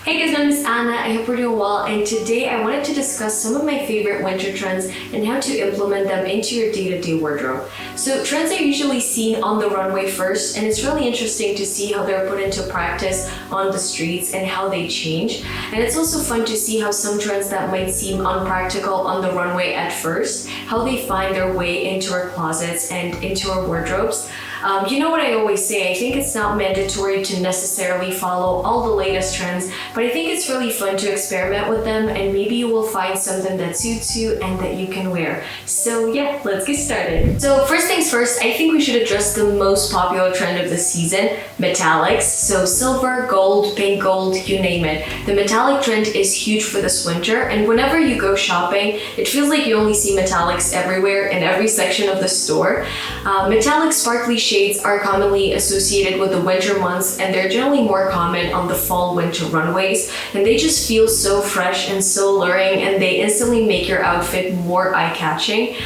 Hey guys, my name is Anna. I hope we're doing well, and today I wanted to discuss some of my favorite winter trends and how to implement them into your day-to-day wardrobe. So trends are usually seen on the runway first, and it's really interesting to see how they're put into practice on the streets and how they change. And it's also fun to see how some trends that might seem unpractical on the runway at first, how they find their way into our closets and into our wardrobes. You know what I always say, I think it's not mandatory to necessarily follow all the latest trends, but I think it's really fun to experiment with them, and maybe you will find something that suits you and that you can wear. So yeah, let's get started. So first things first, I think we should address the most popular trend of the season, metallics. So silver, gold, pink gold, you name it. The metallic trend is huge for this winter, and whenever you go shopping, it feels like you only see metallics everywhere in every section of the store. Metallic sparkly shades are commonly associated with the winter months, and they're generally more common on the fall-winter runways, and they just feel so fresh and so alluring, and they instantly make your outfit more eye-catching.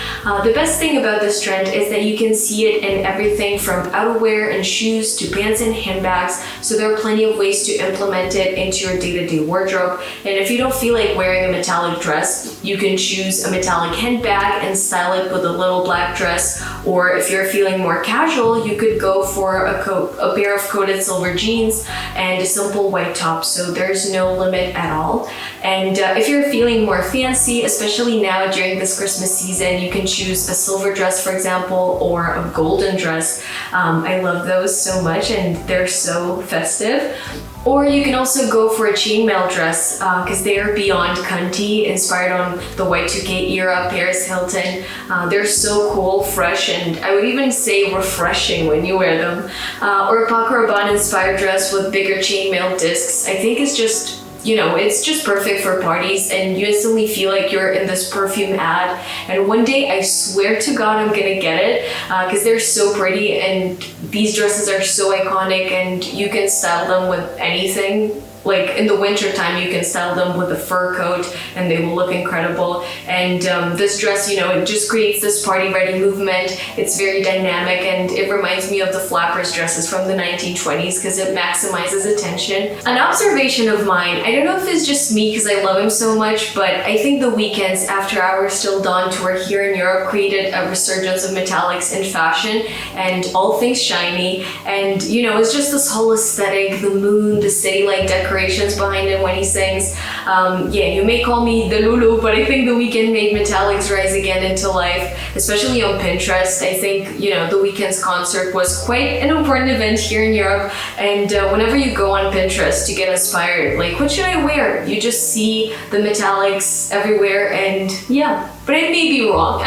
The best thing about this trend is that you can see it in everything from outerwear and shoes to pants and handbags, so there are plenty of ways to implement it into your day-to-day wardrobe. And if you don't feel like wearing a metallic dress, you can choose a metallic handbag and style it with a little black dress, or if you're feeling more casual, you could go for a pair of coated silver jeans and a simple white top, so there's no limit at all. And if you're feeling more fancy, especially now during this Christmas season, you can choose a silver dress, for example, or a golden dress. I love those so much, and they're so festive. Or you can also go for a chainmail dress because they are beyond cunty, inspired on the Y2K era, Paris Hilton. They're so cool, fresh, and I would even say refreshing when you wear them. Or a Paco Rabanne inspired dress with bigger chainmail discs. I think it's just, it's just perfect for parties, and you instantly feel like you're in this perfume ad. And one day, I swear to God, I'm gonna get it because they're so pretty, and these dresses are so iconic, and you can style them with anything. Like in the winter time, you can style them with a fur coat and they will look incredible. And this dress, it just creates this party ready movement. It's very dynamic, and it reminds me of the flappers dresses from the 1920s because it maximizes attention. An observation of mine, I don't know if it's just me because I love him so much, but I think the weekends after our Still Dawn tour here in Europe created a resurgence of metallics in fashion and all things shiny. And it's just this whole aesthetic, the moon, the city-like decorations behind him when he sings. You may call me the Lulu, but I think The Weeknd made metallics rise again into life, especially on Pinterest. I think, The Weeknd's concert was quite an important event here in Europe, and whenever you go on Pinterest to get inspired, like, what should I wear? You just see the metallics everywhere, and yeah. But I may be wrong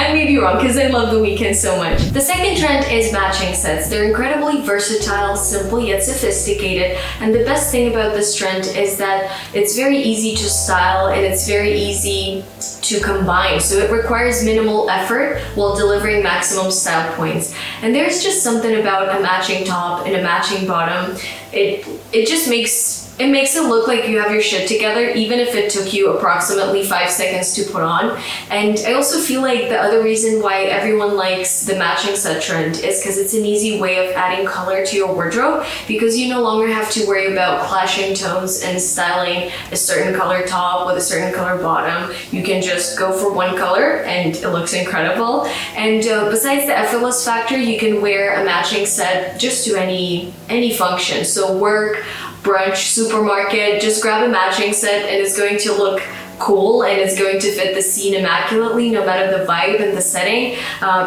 because I love The Weeknd so much. The second trend is matching sets. They're incredibly versatile, simple yet sophisticated, and the best thing about this trend is that it's very easy to style and it's very easy to combine. So it requires minimal effort while delivering maximum style points. And there's just something about a matching top and a matching bottom. It just makes it look like you have your shit together, even if it took you approximately 5 seconds to put on. And I also feel like the other reason why everyone likes the matching set trend is because it's an easy way of adding color to your wardrobe, because you no longer have to worry about clashing tones and styling a certain color top with a certain color bottom. You can just go for one color and it looks incredible. And besides the effortless factor, you can wear a matching set just to any function. So work, brunch, supermarket, just grab a matching set and it's going to look cool, and it's going to fit the scene immaculately no matter the vibe and the setting,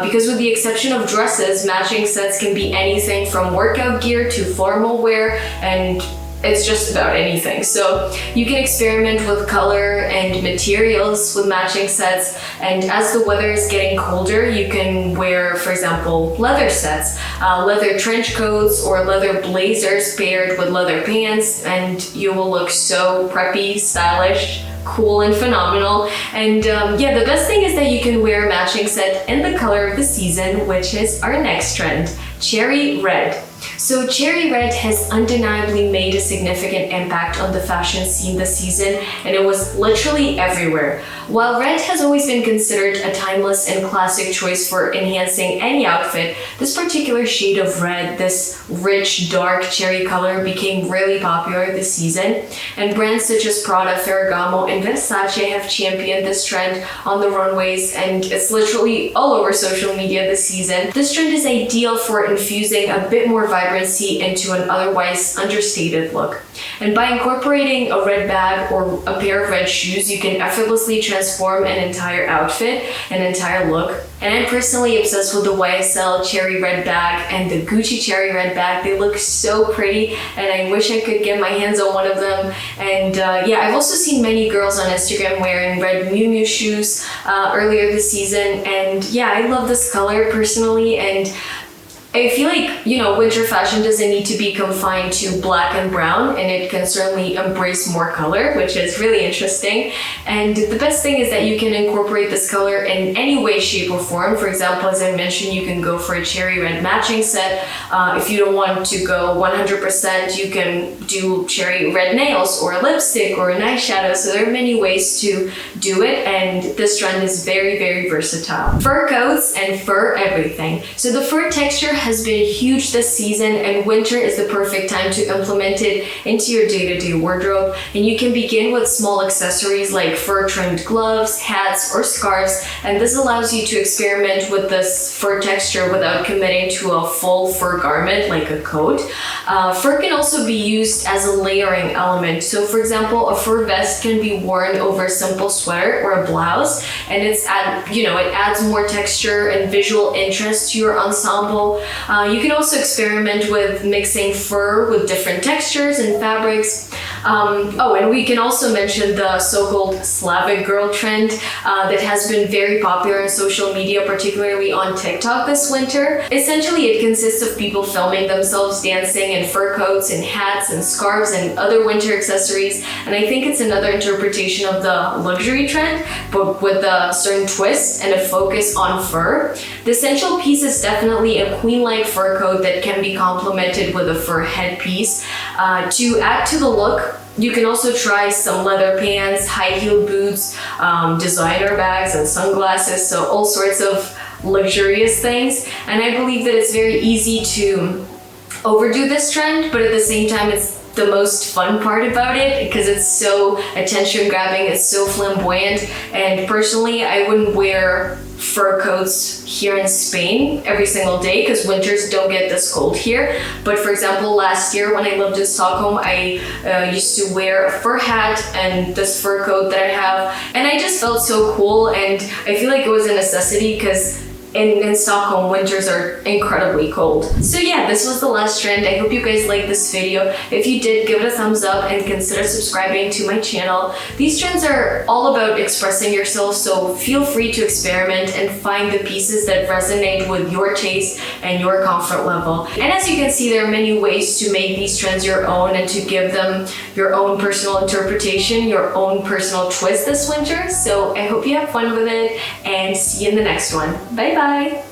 because with the exception of dresses, matching sets can be anything from workout gear to formal wear, and it's just about anything. So you can experiment with color and materials with matching sets, and as the weather is getting colder, you can wear, for example, leather sets, leather trench coats or leather blazers paired with leather pants, and you will look so preppy, stylish, cool, and phenomenal. And the best thing is that you can wear a matching set in the color of the season, which is our next trend, cherry red. So cherry red has undeniably made a significant impact on the fashion scene this season, and it was literally everywhere. While red has always been considered a timeless and classic choice for enhancing any outfit, this particular shade of red, this rich, dark cherry color, became really popular this season, and brands such as Prada, Ferragamo, and Versace have championed this trend on the runways, and it's literally all over social media this season. This trend is ideal for infusing a bit more vibrancy into an otherwise understated look. And by incorporating a red bag or a pair of red shoes, you can effortlessly transform an entire outfit, an entire look. And I'm personally obsessed with the YSL cherry red bag and the Gucci cherry red bag. They look so pretty, and I wish I could get my hands on one of them. And yeah, I've also seen many girls on Instagram wearing red Miu Miu shoes earlier this season. And yeah, I love this color personally, and I feel like, winter fashion doesn't need to be confined to black and brown, and it can certainly embrace more color, which is really interesting. And the best thing is that you can incorporate this color in any way, shape, or form. For example, as I mentioned, you can go for a cherry red matching set. If you don't want to go 100%, you can do cherry red nails or a lipstick or an eyeshadow. So there are many ways to do it, and this trend is very, very versatile. Fur coats and fur everything. So the fur texture has been huge this season, and winter is the perfect time to implement it into your day-to-day wardrobe. And you can begin with small accessories like fur-trimmed gloves, hats, or scarves, and this allows you to experiment with this fur texture without committing to a full fur garment like a coat. Fur can also be used as a layering element. So for example, a fur vest can be worn over a simple sweater or a blouse, and it adds more texture and visual interest to your ensemble. You can also experiment with mixing fur with different textures and fabrics. And we can also mention the so-called Slavic girl trend that has been very popular on social media, particularly on TikTok this winter. Essentially, it consists of people filming themselves dancing in fur coats and hats and scarves and other winter accessories. And I think it's another interpretation of the luxury trend, but with a certain twist and a focus on fur. The essential piece is definitely a queen-like fur coat that can be complemented with a fur headpiece. To add to the look, you can also try some leather pants, high-heeled boots, designer bags, and sunglasses, so all sorts of luxurious things. And I believe that it's very easy to overdo this trend, but at the same time, it's the most fun part about it because it's so attention-grabbing, it's so flamboyant, and personally, I wouldn't wear fur coats here in Spain every single day because winters don't get this cold here. But for example, last year when I lived in Stockholm, I used to wear a fur hat and this fur coat that I have, and I just felt so cool, and I feel like it was a necessity because in Stockholm, winters are incredibly cold. So yeah, this was the last trend. I hope you guys liked this video. If you did, give it a thumbs up and consider subscribing to my channel. These trends are all about expressing yourself, so feel free to experiment and find the pieces that resonate with your taste and your comfort level. And as you can see, there are many ways to make these trends your own and to give them your own personal interpretation, your own personal twist this winter. So I hope you have fun with it, and see you in the next one. Bye bye!